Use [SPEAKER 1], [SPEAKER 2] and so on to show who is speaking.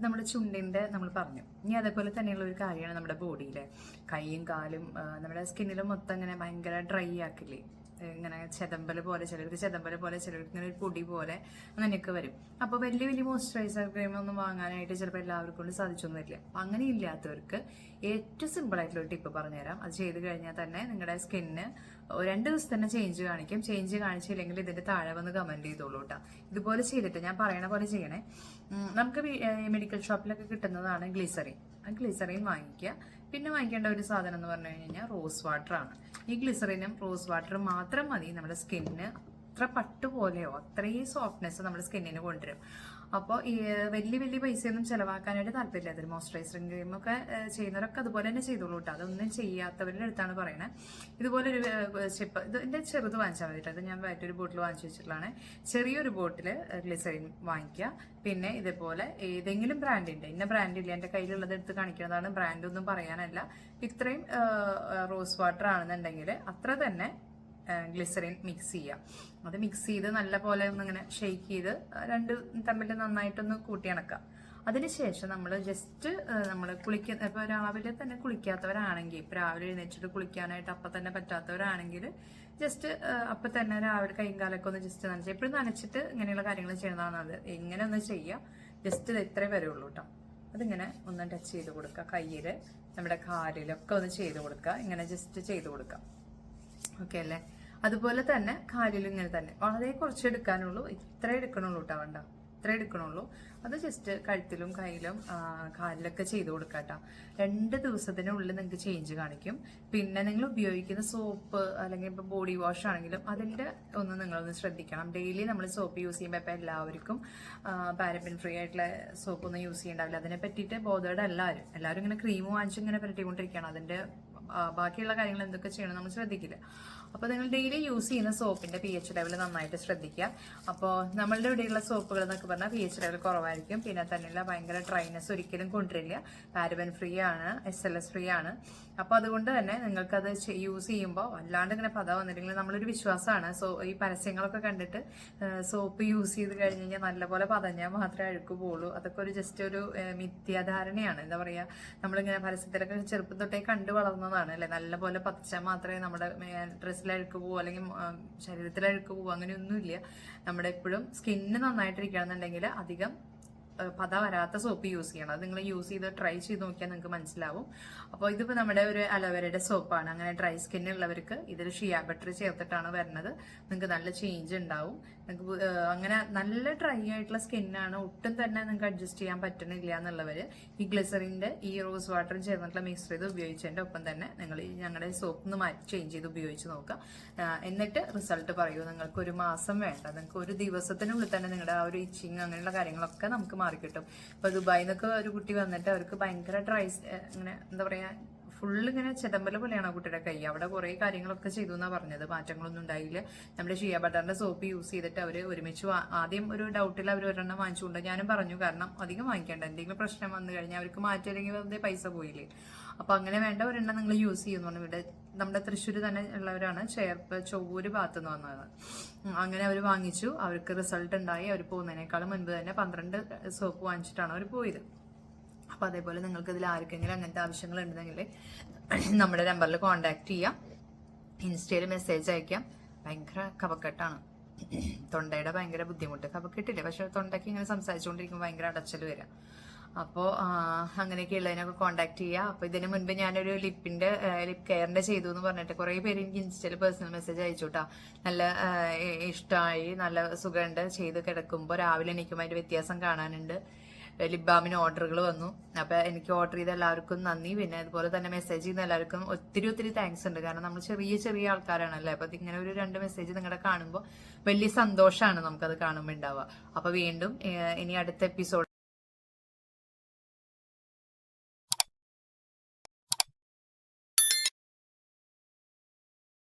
[SPEAKER 1] നമ്മുടെ ചുണ്ടിൻ്റെ നമ്മൾ പറഞ്ഞു. ഇനി അതേപോലെ തന്നെയുള്ള ഒരു കാര്യമാണ് നമ്മുടെ ബോഡിയിലെ കൈയും കാലും നമ്മുടെ സ്കിന്നിലും മൊത്തം ഇങ്ങനെ ഭയങ്കര ഡ്രൈ ആക്കില്ലേ, ഇങ്ങനെ ചെതമ്പൽ പോലെ, ചിലർക്ക് ചെതമ്പൽ പോലെ, ചിലർക്ക് ഇങ്ങനെ ഒരു പൊടി പോലെ അങ്ങനെയൊക്കെ വരും. അപ്പോൾ വലിയ വലിയ മോയ്സ്ചറൈസർ ക്രീം ഒന്നും വാങ്ങാനായിട്ട് ചിലപ്പോൾ എല്ലാവർക്കും കൊണ്ട് സാധിച്ചൊന്നും വരില്ല. അപ്പം അങ്ങനെ ഇല്ലാത്തവർക്ക് ഏറ്റവും സിമ്പിളായിട്ടുള്ള ഒരു ടിപ്പ് പറഞ്ഞുതരാം. അത് ചെയ്ത് കഴിഞ്ഞാൽ തന്നെ നിങ്ങളുടെ സ്കിന്നിന് 2 ദിവസം തന്നെ ചേഞ്ച് കാണിക്കും. ചേഞ്ച് കാണിച്ചില്ലെങ്കിൽ ഇതിന്റെ താഴെ വന്ന് കമന്റ് ചെയ്തോളൂ കേട്ടോ. ഇതുപോലെ ചെയ്തിട്ട് ഞാൻ പറയണ പോലെ ചെയ്യണേ. നമുക്ക് മെഡിക്കൽ ഷോപ്പിലൊക്കെ കിട്ടുന്നതാണ് ഗ്ലിസറിൻ. ആ ഗ്ലിസറിൻ വാങ്ങിക്കുക. പിന്നെ വാങ്ങിക്കേണ്ട ഒരു സാധനം എന്ന് പറഞ്ഞു കഴിഞ്ഞാൽ റോസ് വാട്ടർ ആണ്. ഈ ഗ്ലിസറിനും റോസ് വാട്ടറും മാത്രം മതി നമ്മുടെ സ്കിന്നിന് അത്ര പട്ടുപോലെയോ അത്രയും സോഫ്റ്റ്നെസ് നമ്മുടെ സ്കിന്നിന് കൊണ്ടുവരും. അപ്പോൾ ഈ വലിയ വലിയ പൈസയൊന്നും ചിലവാക്കാനായിട്ട് താല്പര്യമില്ല. അതിൽ മോയ്സ്ചറൈസറിങ് ക്രീമൊക്കെ ചെയ്യുന്നവരൊക്കെ അതുപോലെ തന്നെ ചെയ്തോളൂ കേട്ടോ. അതൊന്നും ചെയ്യാത്തവരുടെ അടുത്താണ് പറയണത്. ഇതുപോലെ ഒരു ഷിപ്പ് ഇതിൻ്റെ ചെറുത് വാങ്ങിച്ചാൽ മതി. അത് ഞാൻ മറ്റൊരു ബോട്ടിൽ വാങ്ങിച്ചു വെച്ചിട്ടുള്ളതാണ്. ചെറിയൊരു ബോട്ടിൽ ഗ്ലിസറിൻ വാങ്ങിക്കുക. പിന്നെ ഇതേപോലെ ഏതെങ്കിലും ബ്രാൻഡിൻ്റെ, ഇന്ന ബ്രാൻഡില്ല, എൻ്റെ കയ്യിലുള്ളത് എടുത്ത് കാണിക്കുന്നതാണ്, ബ്രാൻഡൊന്നും പറയാനല്ല. ഇത്രയും റോസ് വാട്ടർ ആണെന്നുണ്ടെങ്കിൽ അത്ര തന്നെ ഗ്ലിസറിൻ മിക്സ് ചെയ്യുക. അത് മിക്സ് ചെയ്ത് നല്ല പോലെ ഒന്നിങ്ങനെ ഷെയ്ക്ക് ചെയ്ത് രണ്ട് തമ്മിൽ നന്നായിട്ടൊന്ന് കൂട്ടിയിണക്കാം. അതിനുശേഷം നമ്മൾ ജസ്റ്റ് നമ്മൾ കുളിക്കുന്ന, ഇപ്പോൾ രാവിലെ തന്നെ കുളിക്കാത്തവരാണെങ്കിൽ, ഇപ്പോൾ രാവിലെ എഴുന്നേറ്റിട്ട് കുളിക്കാനായിട്ട് അപ്പം തന്നെ പറ്റാത്തവരാണെങ്കിൽ ജസ്റ്റ് അപ്പം തന്നെ രാവിലെ കൈയും കാലൊക്കെ ഒന്ന് ജസ്റ്റ് നനച്ച്, എപ്പോഴും നനച്ചിട്ട് ഇങ്ങനെയുള്ള കാര്യങ്ങൾ ചെയ്യുന്നതാണ് അത്. ഇങ്ങനെ ഒന്ന് ചെയ്യുക. ജസ്റ്റ് ഇത് ഇത്രേ വരുള്ളൂ കേട്ടോ. അതിങ്ങനെ ഒന്ന് ടച്ച് ചെയ്ത് കൊടുക്കുക. കയ്യിൽ, നമ്മുടെ കാലിലൊക്കെ ഒന്ന് ചെയ്ത് കൊടുക്കുക. ഇങ്ങനെ ജസ്റ്റ് ചെയ്ത് കൊടുക്കുക. ഓക്കെ അല്ലേ? അതുപോലെ തന്നെ കാലിലും ഇങ്ങനെ തന്നെ വളരെ കുറച്ച് എടുക്കാനുള്ളൂ. ഇത്ര എടുക്കണുള്ളൂ കേട്ടോ. വേണ്ട, ഇത്ര എടുക്കണുള്ളൂ. അത് ജസ്റ്റ് കഴുത്തിലും കയ്യിലും കാലിലൊക്കെ ചെയ്ത് കൊടുക്കാം കേട്ടോ. 2 ദിവസത്തിനുള്ളിൽ നിങ്ങൾക്ക് ചേഞ്ച് കാണിക്കും. പിന്നെ നിങ്ങൾ ഉപയോഗിക്കുന്ന സോപ്പ് അല്ലെങ്കിൽ ഇപ്പോൾ ബോഡി വാഷ് ആണെങ്കിലും അതിൻ്റെ ഒന്ന് നിങ്ങളൊന്ന് ശ്രദ്ധിക്കണം. ഡെയിലി നമ്മൾ സോപ്പ് യൂസ് ചെയ്യുമ്പോൾ ഇപ്പോൾ എല്ലാവർക്കും പാരബൻ ഫ്രീ ആയിട്ടുള്ള സോപ്പൊന്നും യൂസ് ചെയ്യണ്ടാവില്ല. അതിനെ പറ്റിയിട്ട് ബോധേഡ് എല്ലാവരും ഇങ്ങനെ ക്രീം വാങ്ങിച്ച് ഇങ്ങനെ പരട്ടിക്കൊണ്ടിരിക്കുകയാണ്. അതിൻ്റെ ബാക്കിയുള്ള കാര്യങ്ങൾ എന്തൊക്കെ ചെയ്യണം നമ്മൾ ശ്രദ്ധിക്കില്ല. അപ്പോൾ നിങ്ങൾ ഡെയിലി യൂസ് ചെയ്യുന്ന സോപ്പിന്റെ pH ലെവൽ നന്നായിട്ട് ശ്രദ്ധിക്കുക. അപ്പോൾ നമ്മളുടെ ഇവിടെയുള്ള സോപ്പുകൾ എന്നൊക്കെ പറഞ്ഞാൽ pH ലെവൽ കുറവായിരിക്കും. പിന്നെ തന്നെയല്ല, ഭയങ്കര ഡ്രൈനെസ് ഒരിക്കലും കൊണ്ടുവരില്ല. പാരബൻ ഫ്രീ ആണ്, SLS ഫ്രീ ആണ്. അപ്പോൾ അതുകൊണ്ട് തന്നെ നിങ്ങൾക്കത് യൂസ് ചെയ്യുമ്പോൾ വല്ലാണ്ട് ഇങ്ങനെ പത വന്നില്ലെങ്കിൽ നമ്മളൊരു വിശ്വാസമാണ്. ഈ പരസ്യങ്ങളൊക്കെ കണ്ടിട്ട് സോപ്പ് യൂസ് ചെയ്ത് കഴിഞ്ഞ് കഴിഞ്ഞാൽ നല്ലപോലെ പതഞ്ഞാൽ മാത്രമേ അഴുക്ക് പോകുള്ളൂ. അതൊക്കെ ഒരു ജസ്റ്റ് ഒരു മിഥ്യാധാരണയാണ്. എന്താ പറയുക, നമ്മളിങ്ങനെ പരസ്യത്തിലൊക്കെ ചെറുപ്പം തൊട്ടേ കണ്ടു വളർന്നതാണ് അല്ലേ. നല്ലപോലെ പതച്ചാൽ മാത്രമേ നമ്മുടെ ഡ്രസ്സിലഴുക്ക് പോകും അല്ലെങ്കിൽ ശരീരത്തിലഴുക്ക് പോകും, അങ്ങനെയൊന്നുമില്ല. നമ്മുടെ എപ്പോഴും സ്കിന്ന് നന്നായിട്ടിരിക്കണമെന്നുണ്ടെങ്കിൽ അധികം പത വരാത്ത സോപ്പ് യൂസ് ചെയ്യണം. അത് നിങ്ങൾ യൂസ് ചെയ്ത് ട്രൈ ചെയ്ത് നോക്കിയാൽ നിങ്ങൾക്ക് മനസ്സിലാവും. അപ്പോൾ ഇതിപ്പോൾ നമ്മുടെ ഒരു അലോവേരയുടെ സോപ്പാണ്. അങ്ങനെ ഡ്രൈ സ്കിന്നുള്ളവർക്ക് ഇതിൽ ഷിയ ബട്ടർ ചേർത്തിട്ടാണ് വരുന്നത്. നിങ്ങൾക്ക് നല്ല ചേഞ്ച് ഉണ്ടാവും. നിങ്ങൾക്ക് അങ്ങനെ നല്ല ഡ്രൈ ആയിട്ടുള്ള സ്കിന്നാണ്, ഒട്ടും തന്നെ നിങ്ങൾക്ക് അഡ്ജസ്റ്റ് ചെയ്യാൻ പറ്റണില്ല എന്നുള്ളവർ ഈ ഗ്ലിസറിൻ്റെ ഈ റോസ് വാട്ടറും ചേർന്നിട്ടുള്ള മിക്സ് ചെയ്ത് ഉപയോഗിച്ചതിൻ്റെ ഒപ്പം തന്നെ നിങ്ങൾ ഞങ്ങളുടെ സോപ്പ് ഒന്ന് മാറ്റി ചേഞ്ച് ചെയ്ത് ഉപയോഗിച്ച് നോക്കുക. എന്നിട്ട് റിസൾട്ട് പറയൂ. നിങ്ങൾക്ക് 1 മാസം വേണ്ട, നിങ്ങൾക്ക് 1 ദിവസത്തിനുള്ളിൽ തന്നെ നിങ്ങളുടെ ആ ഒരു ഇച്ചിങ് അങ്ങനെയുള്ള കാര്യങ്ങളൊക്കെ നമുക്ക് മാറിക്കിട്ടും. ഇപ്പൊ ദുബായിൽ നിന്നൊക്കെ ഒരു കുട്ടി വന്നിട്ട് അവർക്ക് ഭയങ്കര ഡ്രൈ, ഇങ്ങനെ എന്താ പറയാ, ഫുള്ള് ഇങ്ങനെ ചെതമ്പല പോലെയാണ് ആ കുട്ടിയുടെ കൈ. അവിടെ കുറേ കാര്യങ്ങളൊക്കെ ചെയ്തു എന്നാണ് പറഞ്ഞത്. മാറ്റങ്ങളൊന്നും ഉണ്ടായില്ല. നമ്മുടെ ഷിയ ബട്ടറിന്റെ സോപ്പ് യൂസ് ചെയ്തിട്ട് അവർ ഒരുമിച്ച് ആദ്യം ഒരു ഡൗട്ടിൽ അവർ ഒരെണ്ണം വാങ്ങിച്ചുകൊണ്ട് ഞാനും പറഞ്ഞു, കാരണം അധികം വാങ്ങിക്കേണ്ട, എന്തെങ്കിലും പ്രശ്നം വന്നു കഴിഞ്ഞാൽ അവർക്ക് മാറ്റില്ലെങ്കിൽ വെറുതെ പൈസ പോയില്ലേ. അപ്പൊ അങ്ങനെ വേണ്ട ഒരെണ്ണം നിങ്ങൾ യൂസ് ചെയ്യുന്നു പറഞ്ഞു. ഇവിടെ നമ്മുടെ തൃശ്ശൂർ തന്നെ ഉള്ളവരാണ്, ചൊവ്വൂര് ഭാഗത്തുനിന്ന് വന്നത്. അങ്ങനെ അവർ വാങ്ങിച്ചു. അവർക്ക് റിസൾട്ട് ഉണ്ടായി. അവർ പോകുന്നതിനേക്കാളും മുൻപ് തന്നെ 12 സോപ്പ് വാങ്ങിച്ചിട്ടാണ് അവർ പോയത്. അപ്പോൾ അതേപോലെ നിങ്ങൾക്ക് ഇതിൽ ആർക്കെങ്കിലും അങ്ങനത്തെ ആവശ്യങ്ങൾ ഉണ്ടെങ്കിൽ നമ്മുടെ നമ്പറിൽ കോൺടാക്ട് ചെയ്യാം. ഇൻസ്റ്റയിൽ മെസ്സേജ് അയക്കാം. ഭയങ്കര കഫക്കെട്ടാണ്, തൊണ്ടയുടെ ഭയങ്കര ബുദ്ധിമുട്ട്. കഫക്കെട്ടില്ലേ, പക്ഷെ തൊണ്ടയ്ക്ക് ഇങ്ങനെ സംസാരിച്ചുകൊണ്ടിരിക്കുമ്പോൾ ഭയങ്കര അടച്ചൽ വരാം. അപ്പോൾ അങ്ങനെയൊക്കെ ഉള്ളതിനൊക്കെ കോൺടാക്ട് ചെയ്യുക. അപ്പോൾ ഇതിന് മുൻപ് ഞാനൊരു ലിപ്പ് കെയറിൻ്റെ ചെയ്തു എന്ന് പറഞ്ഞിട്ട് കുറേ പേര് എനിക്ക് ഇൻസ്റ്റയിൽ പേഴ്സണൽ മെസ്സേജ് അയച്ചു കേട്ടോ. നല്ല ഇഷ്ടമായി, നല്ല സുഖമുണ്ട്, ചെയ്ത് കിടക്കുമ്പോൾ രാവിലെ എണീക്കുമ്പോൾ അതിൻ്റെ വ്യത്യാസം കാണാനുണ്ട്. ലിപ് ബാമിന് ഓർഡറുകൾ വന്നു. അപ്പോൾ എനിക്ക് ഓർഡർ ചെയ്ത എല്ലാവർക്കും നന്ദി. പിന്നെ അതുപോലെ തന്നെ മെസ്സേജ് ചെയ്യുന്ന എല്ലാവർക്കും ഒത്തിരി താങ്ക്സ് ഉണ്ട്. കാരണം നമ്മൾ ചെറിയ ആൾക്കാരാണല്ലേ. അപ്പോൾ ഇങ്ങനെ ഒരു 2 മെസ്സേജ് നിങ്ങളുടെ കാണുമ്പോൾ വലിയ സന്തോഷമാണ് നമുക്കത് കാണുമ്പോൾ ഉണ്ടാവുക. അപ്പോൾ വീണ്ടും ഇനി അടുത്ത എപ്പിസോഡ്